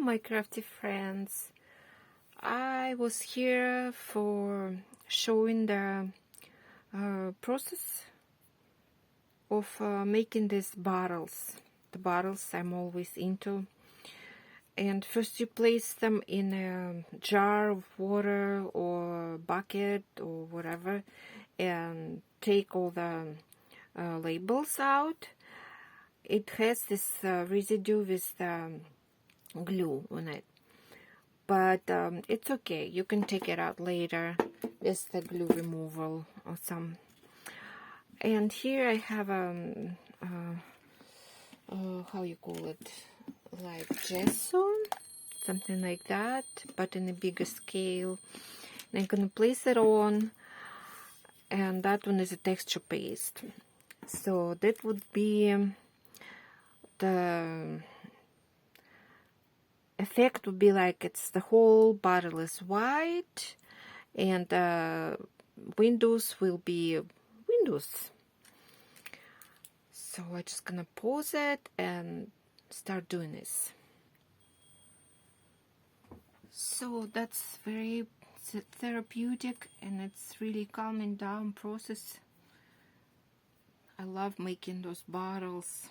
my crafty friends. I was here for showing the process of making these bottles. The bottles I'm always into. And first you place them in a jar of water or bucket or whatever, and take all the labels out. It has this residue with the glue on it, but it's okay. You can take it out later with the glue removal or some. And here I have how you call it, like gesso, something like that, but in a bigger scale. And I'm gonna place it on, and that one is a texture paste. So that would be the effect would be like it's the whole bottle is white, and windows will be windows. So I'm just gonna pause it and start doing this. So that's very therapeutic, and it's really calming down process. I love making those bottles.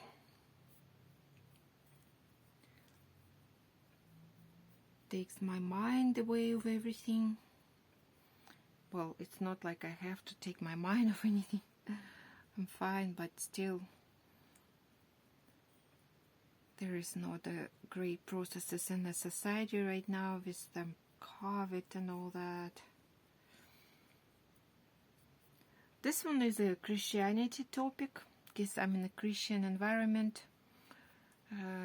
Takes my mind away of everything. Well, it's not like I have to take my mind off anything. I'm fine, but still there is not a great processes in the society right now with the COVID and all that. This one is a Christianity topic because I'm in a Christian environment.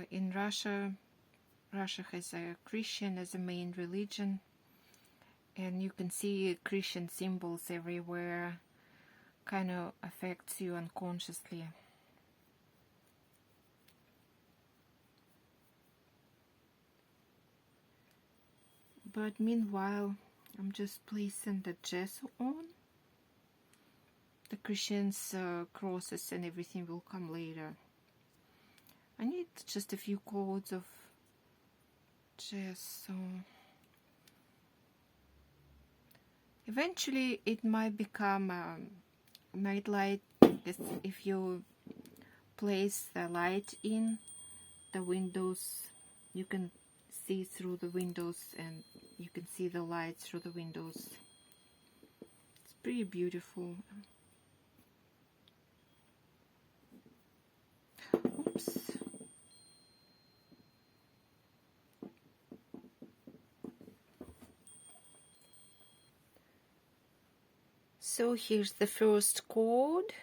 In Russia has a Christian as a main religion, and you can see Christian symbols everywhere. Kind of affects you unconsciously. But meanwhile, I'm just placing the gesso on. The Christian's crosses and everything will come later. I need just a few coats of gesso. Eventually it might become a night light if you place the light in the windows. You can see through the windows, and you can see the light through the windows. It's pretty beautiful. Oops. So here's the first code,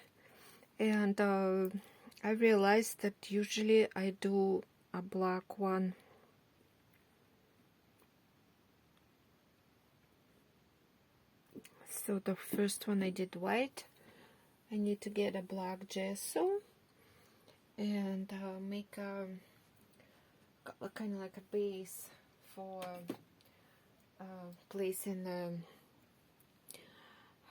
and I realized that usually I do a black one. So the first one I did white. I need to get a black gesso and make a kind of like a base for placing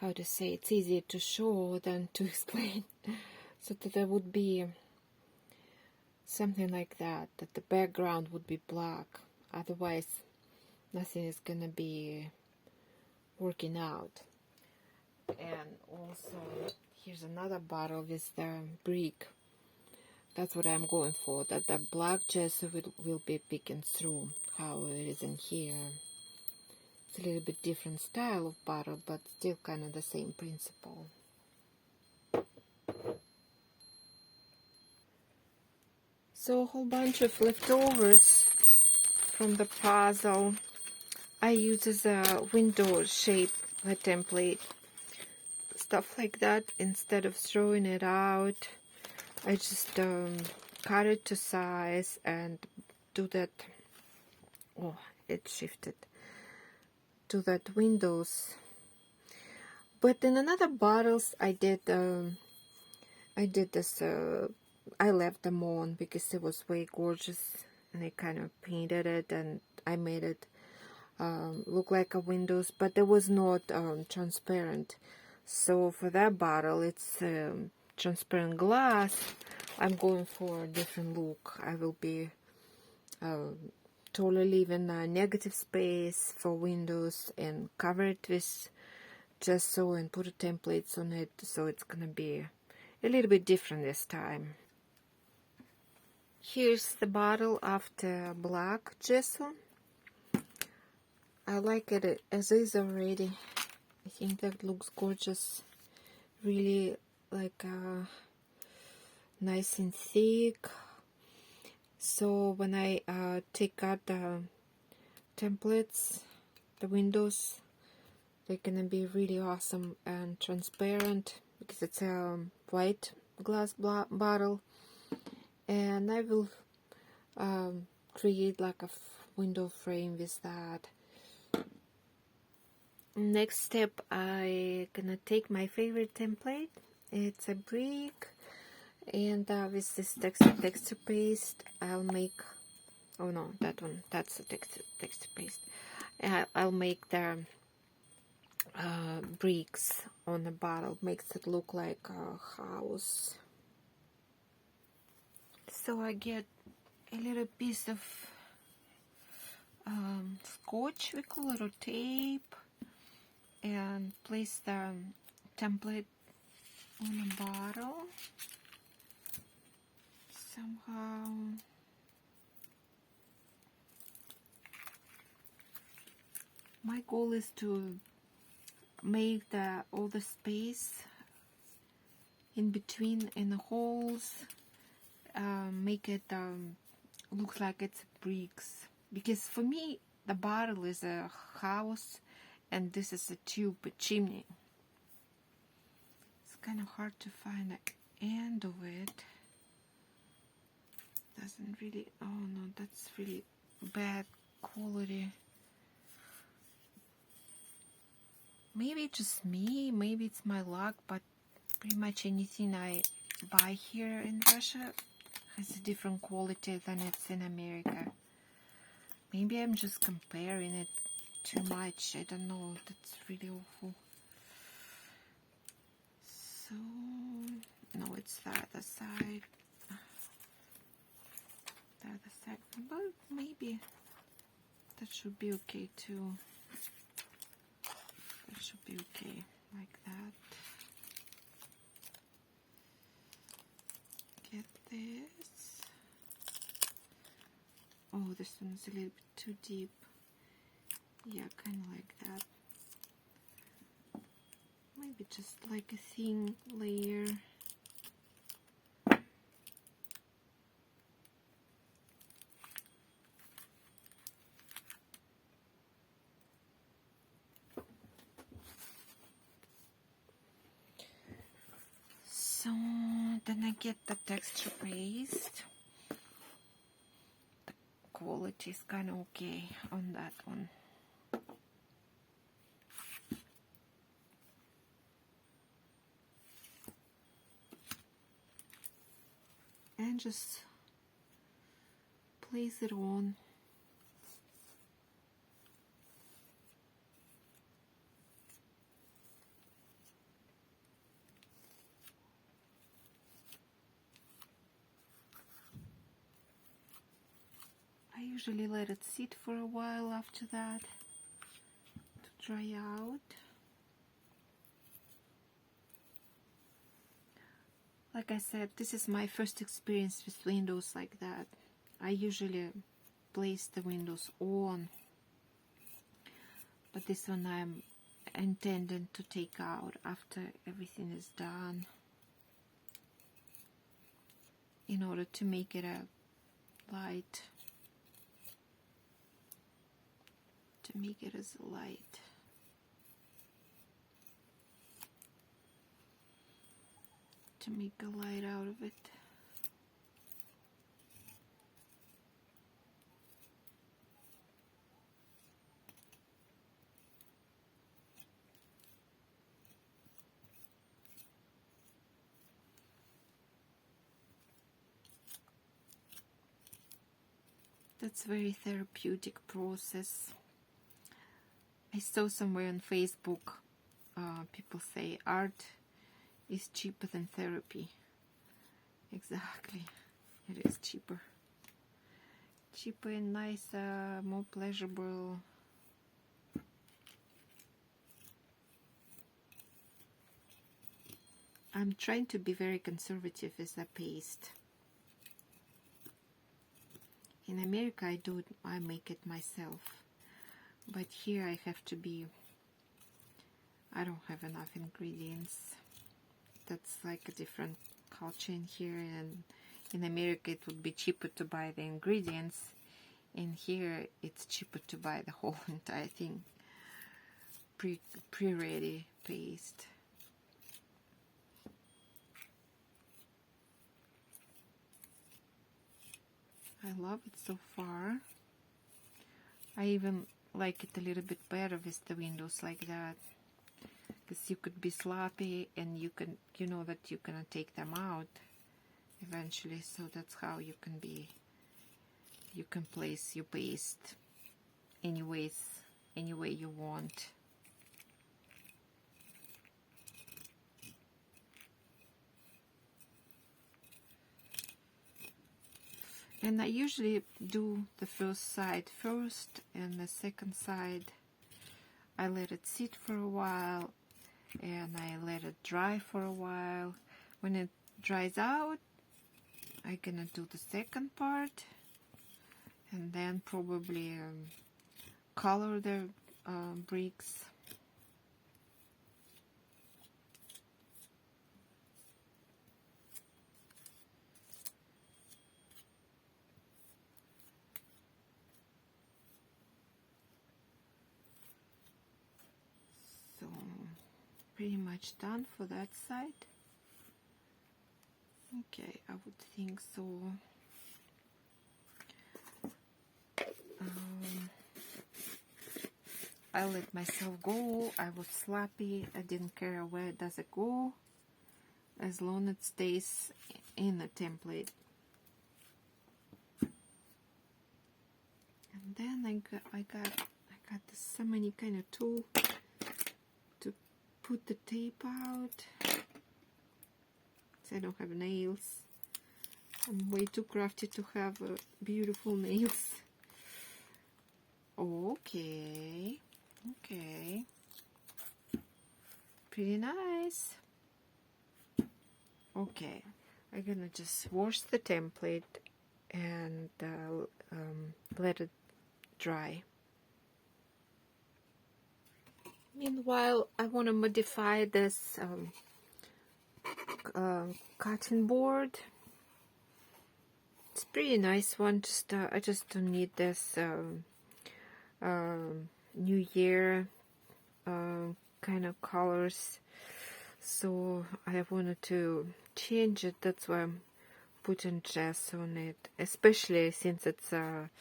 how to say, it's easier to show than to explain. So that there would be something like that the background would be black, otherwise nothing is gonna be working out. And also here's another bottle with the brick. That's what I'm going for, that the black gesso will be peeking through, how it is in here. It's a little bit different style of bottle, but still kind of the same principle. So a whole bunch of leftovers from the puzzle I use as a window shape, a template. Stuff like that, instead of throwing it out, I just cut it to size and do that. Oh, it shifted to that windows. But in another bottles I did this I left them on because it was way gorgeous, and I kind of painted it and I made it look like a windows, but it was not transparent. So for that bottle, it's transparent glass. I'm going for a different look. I will be totally leave in a negative space for windows and cover it with gesso and put templates on it, so it's gonna be a little bit different this time. Here's the bottle after black gesso. I like it as is already. I think that looks gorgeous. Really like nice and thick. So when I take out the templates, the windows, they're gonna be really awesome and transparent because it's a white glass bottle. And I will create like a window frame with that. Next step, I gonna take my favorite template. It's a brick, and with this texture paste, I'll make. Oh no, that one. That's a texture paste. I'll make the bricks on the bottle. Makes it look like a house. So I get a little piece of scotch, we call it, or tape, and place the template on the bottle. Somehow my goal is to make all the space in between in the holes, make it look like it's bricks, because for me the bottle is a house and this is a tube, a chimney. It's kind of hard to find the end of it. Doesn't really, oh no, that's really bad quality. Maybe it's just me, maybe it's my luck, but pretty much anything I buy here in Russia has a different quality than it's in America. Maybe I'm just comparing it too much, I don't know, that's really awful. So, no, it's the other side. The other side, but maybe that should be okay too. That should be okay, like that. Get this. Oh, this one's a little bit too deep. Yeah, kind of like that. Maybe just like a thin layer. So then I get the texture paste. The quality is kind of okay on that one. And just place it on. I usually let it sit for a while after that to dry out. Like I said, this is my first experience with windows like that. I usually place the windows on, but this one I'm intending to take out after everything is done, in order to make it a light, to make it as a light. To make a light out of it. That's a very therapeutic process. I saw somewhere on Facebook, people say art is cheaper than therapy. Exactly, it is cheaper. cheaper and nicer, more pleasurable. I'm trying to be very conservative with the paste. In America I make it myself, but here I have to be, I don't have enough ingredients. That's like a different culture in here, and in America it would be cheaper to buy the ingredients. In here it's cheaper to buy the whole entire thing, pre-ready paste. I love it so far. I even like it a little bit better with the windows like that, because you could be sloppy and you know that you're gonna take them out eventually. So that's how you can place your paste any way you want. And I usually do the first side first, and the second side I let it sit for a while, and I let it dry for a while. When it dries out, I'm gonna do the second part, and then probably color the bricks. So pretty much done for that side. Okay, I would think so. I let myself go. I was sloppy. I didn't care where does it go, as long as it stays in the template. And then I got so many kind of tool to put the tape out. So I don't have nails. I'm way too crafty to have beautiful nails. Okay. Okay, pretty nice. Okay, I'm gonna just wash the template and let it dry. Meanwhile, I want to modify this cutting board. It's a pretty nice one. I just don't need this New Year kind of colors, so I wanted to change it. That's why I'm putting gesso on it, especially since it's like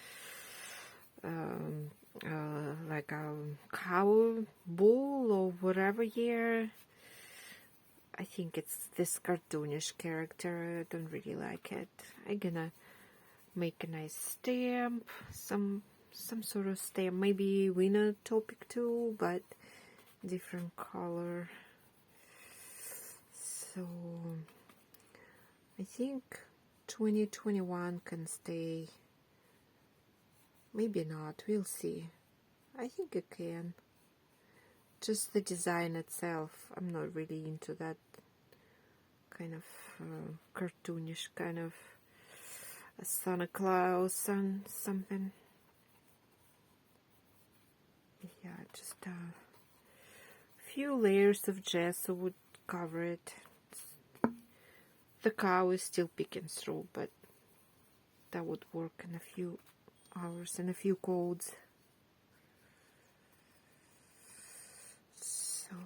a cow bull or whatever year. I think it's this cartoonish character. I don't really like it. I'm gonna make a nice stamp, some sort of stamp, maybe winter topic too, but different color. So I think 2021 can stay. Maybe not, we'll see. I think it can. Just the design itself, I'm not really into that kind of cartoonish kind of Santa Claus and something. Yeah, just a few layers of gesso would cover it. The cow is still picking through, but that would work in a few hours and a few codes. So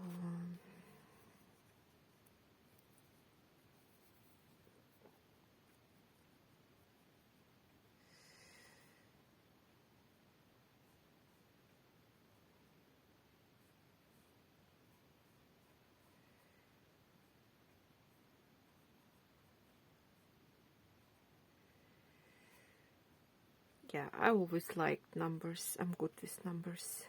yeah, I always liked numbers. I'm good with numbers.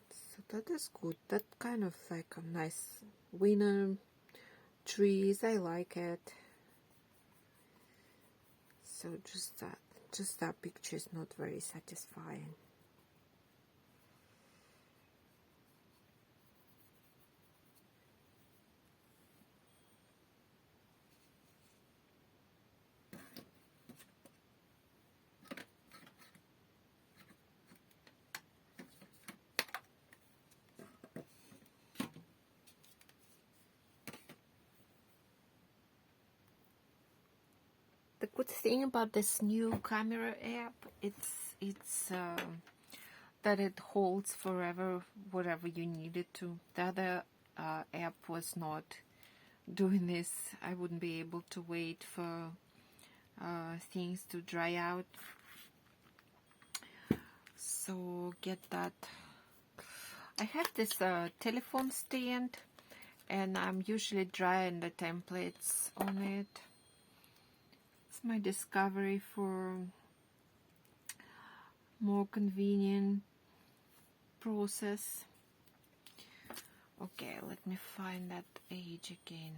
So that is good. That kind of like a nice winter trees. I like it. so just that picture is not very satisfying. The good thing about this new camera app, it's that it holds forever whatever you need it to. The other app was not doing this. I wouldn't be able to wait for things to dry out. So get that. I have this telephone stand, and I'm usually drying the templates on it. It's my discovery for more convenient process. Okay, let me find that age again.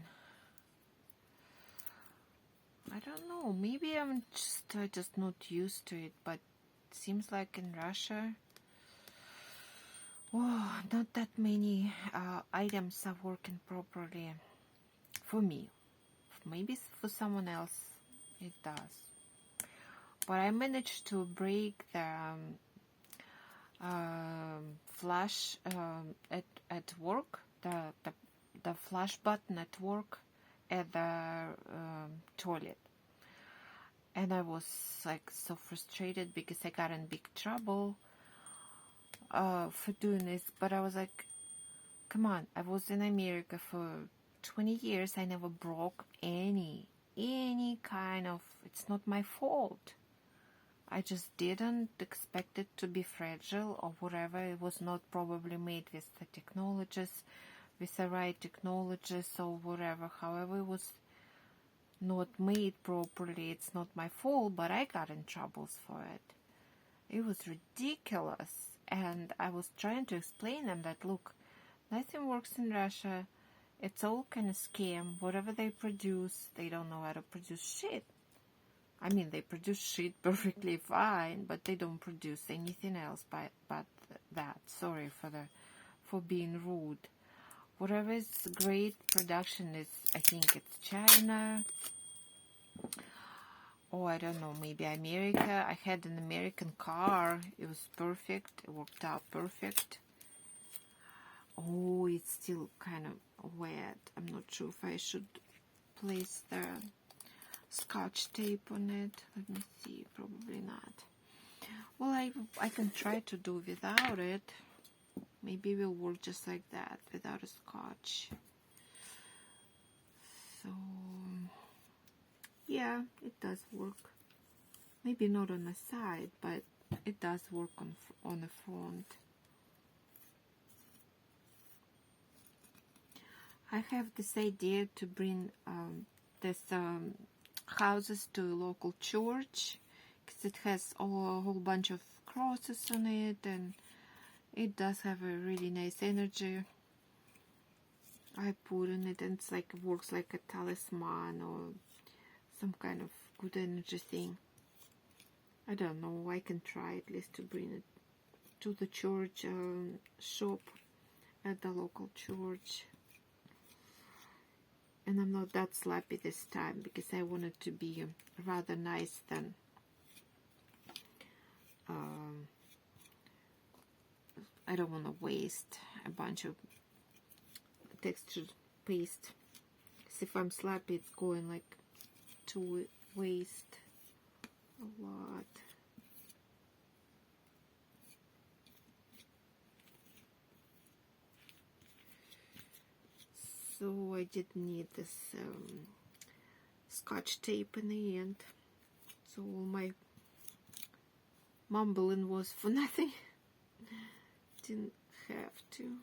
I don't know, maybe I'm just not used to it, but it seems like in Russia, not that many items are working properly for me. Maybe for someone else it does. But I managed to break the flash at work, the flash button at work at the toilet, and I was like so frustrated because I got in big trouble for doing this. But I was like, come on, I was in America for 20 years. I never broke any kind of, it's not my fault. I just didn't expect it to be fragile or whatever. It was not probably made with the technologies, with the right technologies or whatever. However, it was not made properly. It's not my fault, but I got in troubles for it. It was ridiculous. And I was trying to explain them that, look, nothing works in Russia. It's all kind of scam. Whatever they produce, they don't know how to produce shit. I mean, they produce shit perfectly fine, but they don't produce anything else but that. Sorry for being rude. Whatever is great production is, I think it's China. Oh, I don't know, maybe America. I had an American car. It was perfect. It worked out perfect. Oh, it's still kind of wet. I'm not sure if I should place the Scotch tape on it. Let me see, probably not. Well, I can try to do without it. Maybe it will work just like that, without a Scotch. So, yeah, it does work. Maybe not on the side, but it does work on the front. I have this idea to bring this houses to a local church, because it has a whole bunch of crosses on it, and it does have a really nice energy. I put in it, and it's like, it works like a talisman or some kind of good energy thing. I don't know, I can try at least to bring it to the church shop at the local church. And I'm not that slappy this time, because I want it to be rather nice than I don't want to waste a bunch of textured paste. Because if I'm slappy, it's going like to waste a lot. So I did need this Scotch tape in the end. So all my mumbling was for nothing. Didn't have to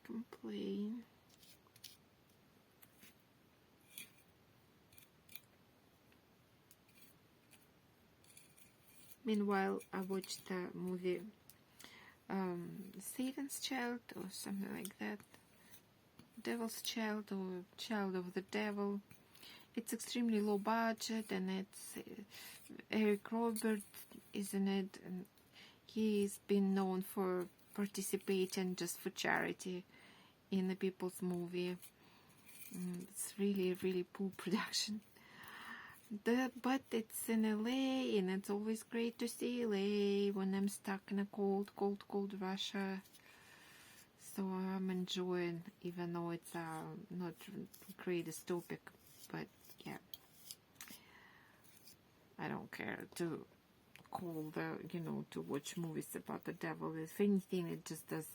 complain. Meanwhile, I watched the movie Satan's Child or something like that. Devil's Child or Child of the Devil. it's extremely low budget, and it's Eric Robert, isn't it? And he's been known for participating just for charity in the People's Movie. It's really, really poor production. But it's in LA, and it's always great to see LA when I'm stuck in a cold, cold, cold Russia. So I'm enjoying, even though it's not greatest topic, but yeah, I don't care to call to watch movies about the devil. If anything, it just does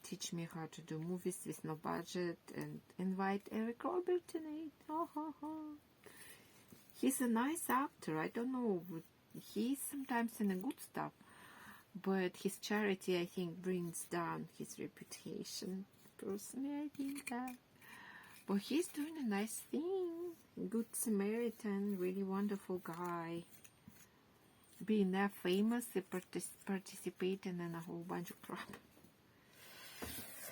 teach me how to do movies with no budget, and invite Eric Robert in it. He's a nice actor. I don't know, he's sometimes in a good stuff, but his charity, I think, brings down his reputation. Personally, I think that. But he's doing a nice thing. Good Samaritan, really wonderful guy. Being that famous, he participating in a whole bunch of crap.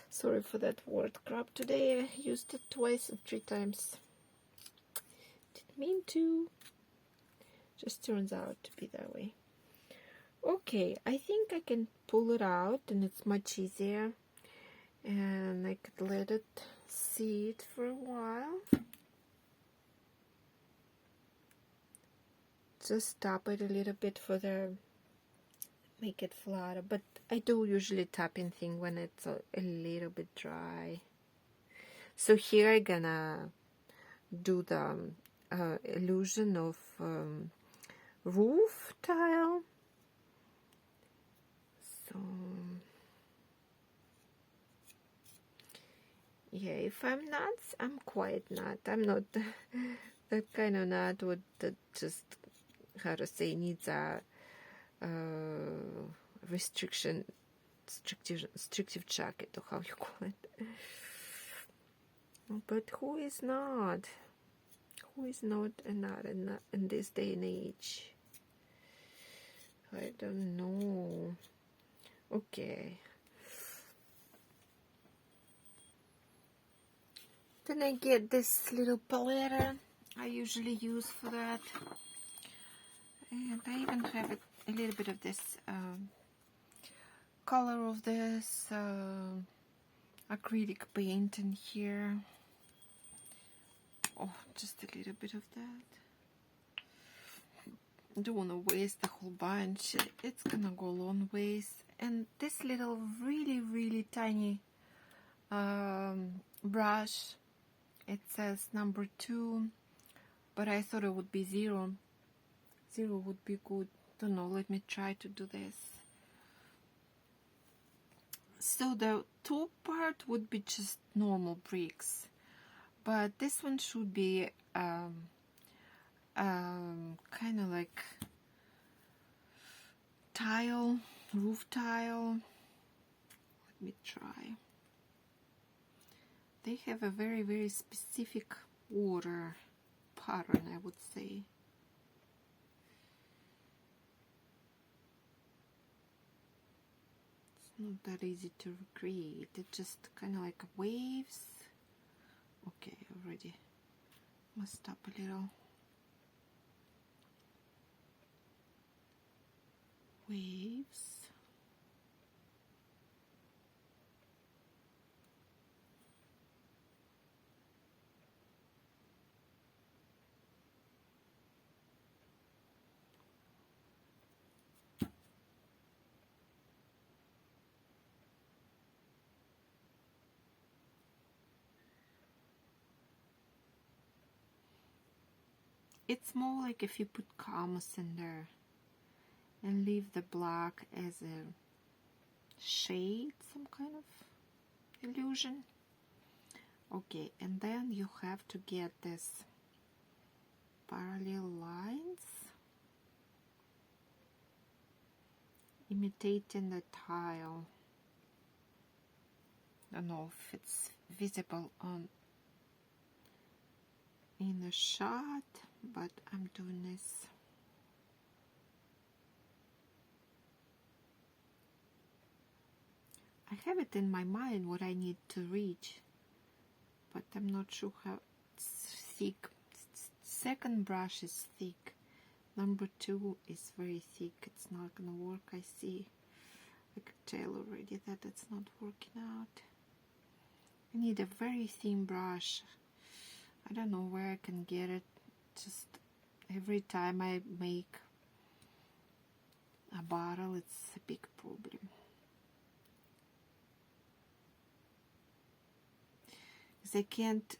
Sorry for that word, crap. Today I used it twice or 3 times. Didn't mean to. Just turns out to be that way. Okay, I think I can pull it out, and it's much easier. And I could let it sit for a while. Just tap it a little bit for make it flatter. But I do usually tapping thing when it's a little bit dry. So here I'm gonna do the illusion of roof tile. So yeah, if I'm nuts, I'm quite not. I'm not that kind of nut that just, how to say, needs a restrictive jacket, or how you call it. But who is not? Who is not in this day and age? I don't know. Okay. Then I get this little palette I usually use for that. And I even have a little bit of this color of this acrylic paint in here. Oh, just a little bit of that. Don't want to waste the whole bunch. It's gonna go a long ways. And this little really, really tiny brush, it says number 2, but I thought it would be 0. 0 would be good. Don't know, let me try to do this. So the top part would be just normal bricks, but this one should be kind of like tile, roof tile. Let me try. They have a very, very specific order pattern, I would say. It's not that easy to recreate. It's just kind of like waves. Okay, already messed up a little. Waves. It's more like if you put commas in there and leave the black as a shade, some kind of illusion. Okay, and then you have to get this parallel lines, imitating the tile. I don't know if it's visible in the shot, but I'm doing this. I have it in my mind what I need to reach, but I'm not sure how it's thick. Second brush is thick. Number 2 is very thick. It's not gonna work. I see. I could tell already that it's not working out. I need a very thin brush. I don't know where I can get it. Just every time I make a bottle, it's a big problem. Because I can't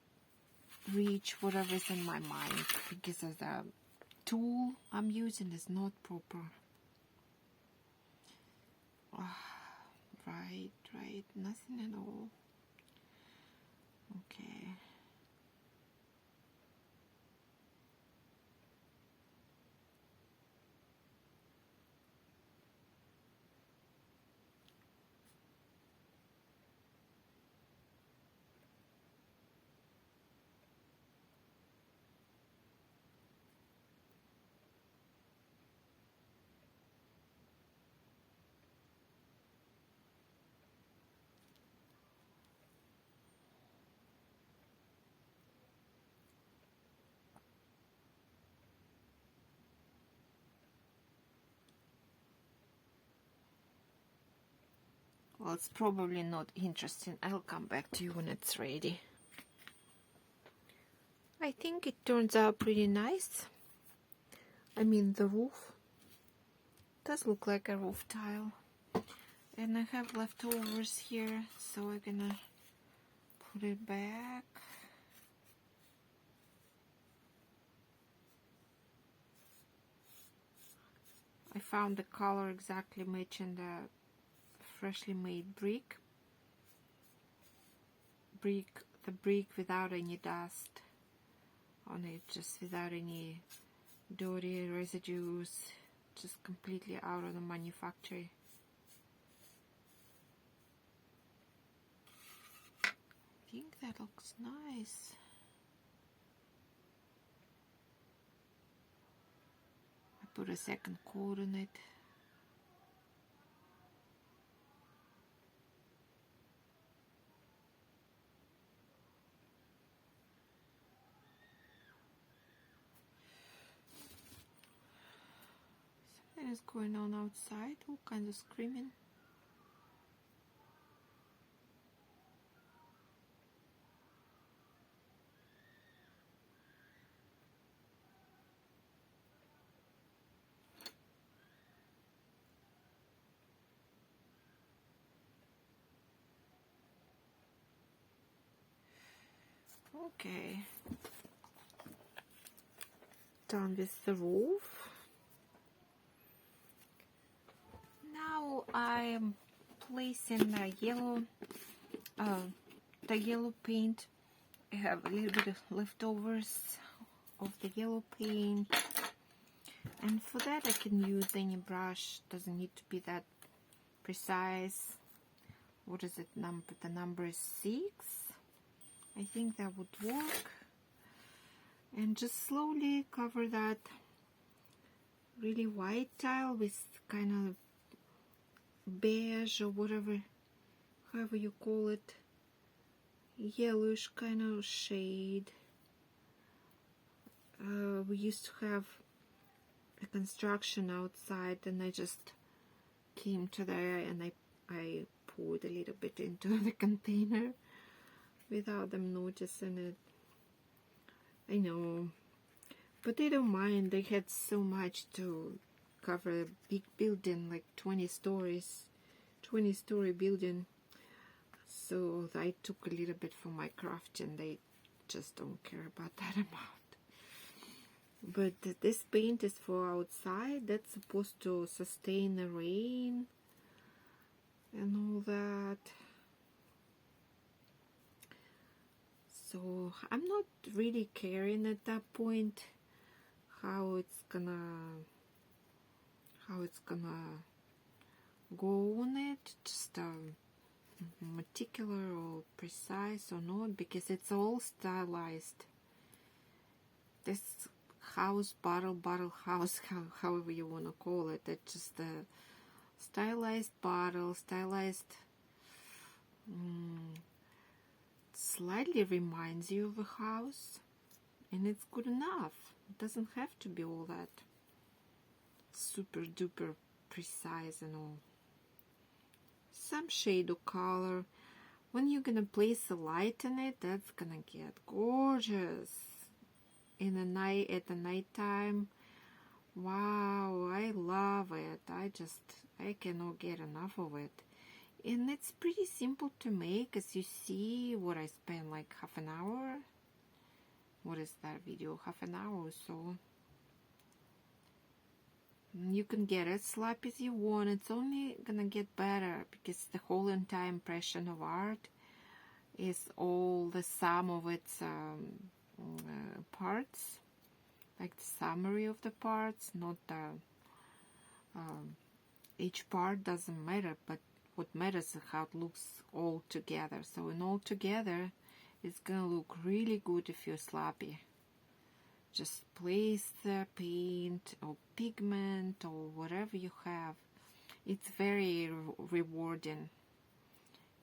reach whatever's in my mind because of the tool I'm using is not proper. Right, nothing at all. Okay. Well, it's probably not interesting. I'll come back to you when it's ready. I think it turns out pretty nice. I mean, the roof does look like a roof tile. And I have leftovers here, so I'm gonna put it back. I found the color exactly matching the freshly made brick. The brick without any dust on it, just without any dirty residues, just completely out of the manufacturer. I think that looks nice. I put a second coat on it. Something is going on outside, all kinds of screaming. Okay, done with the roof. Now I'm placing the yellow paint. I have a little bit of leftovers of the yellow paint, and for that I can use any brush. Doesn't need to be that precise. What is it number? The number is 6. I think that would work. And just slowly cover that really white tile with kind of beige or whatever, however you call it, yellowish kind of shade. We used to have a construction outside, and I just came to there and I poured a little bit into the container without them noticing it. I know, but they don't mind. They had so much to cover a big building, like 20 story building. So I took a little bit for my craft, and they just don't care about that amount. But this paint is for outside. That's supposed to sustain the rain and all that. So I'm not really caring at that point how it's gonna go on it, just meticulous or precise or not, because it's all stylized. This house, bottle house, however you want to call it, it's just a stylized bottle, stylized. Slightly reminds you of a house, and it's good enough. It doesn't have to be all that super duper precise and all. Some shade of color. When you're gonna place a light in it, that's gonna get gorgeous. In the night, at the night time. Wow, I love it. I cannot get enough of it. And it's pretty simple to make. As you see, what I spent like half an hour. What is that video? Half an hour or so. You can get as sloppy as you want. It's only gonna get better because the whole entire impression of art is all the sum of its parts, like the summary of the parts, not the each part doesn't matter, but what matters is how it looks all together. So in all together, it's gonna look really good if you're sloppy. Just place the paint or pigment or whatever you have. It's very rewarding.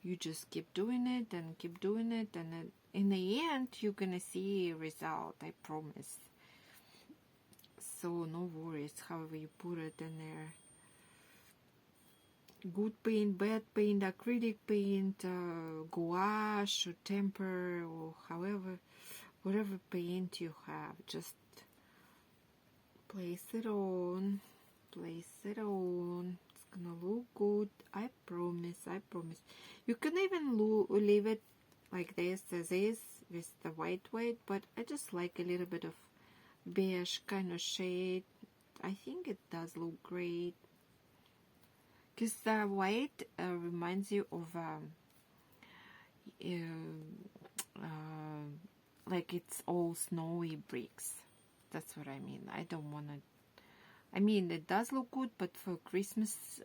You just keep doing it and keep doing it, and then in the end you're gonna see a result, I promise. So no worries however you put it in there. Good paint, bad paint, acrylic paint, gouache or temper, or however, whatever paint you have, just place it on, it's gonna look good, I promise. You can even leave it like this as is with the white, but I just like a little bit of beige kind of shade. I think it does look great because the white reminds you of like it's all snowy bricks. That's what I mean. I don't want to. I mean, it does look good, but for Christmas,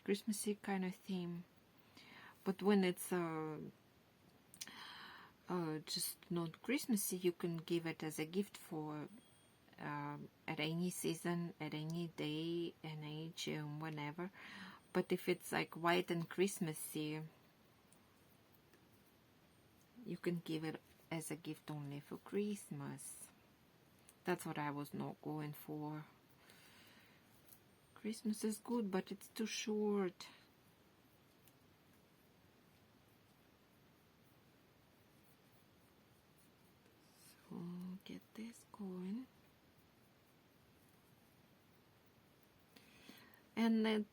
Christmassy kind of theme. But when it's just not Christmassy, you can give it as a gift for at any season, at any day and age, whenever. But if it's like white and Christmassy, you can give it as a gift only for Christmas. That's what I was not going for. Christmas is good, but it's too short. So get this going. And then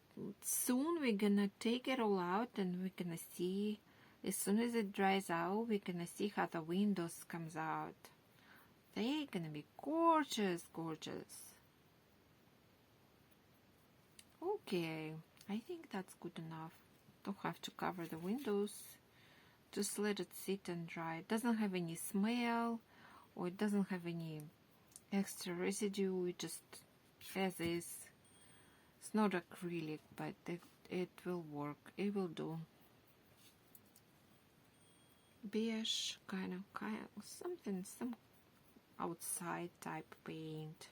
soon we're gonna take it all out and we're gonna see, as soon as it dries out, we're gonna see how the windows comes out. They're gonna be gorgeous. Okay, I think that's good enough. Don't have to cover the windows. Just let it sit and dry. It doesn't have any smell, or it doesn't have any extra residue. It just as is. It's not acrylic, but it will work. It will do. Beige, kind of some outside type paint.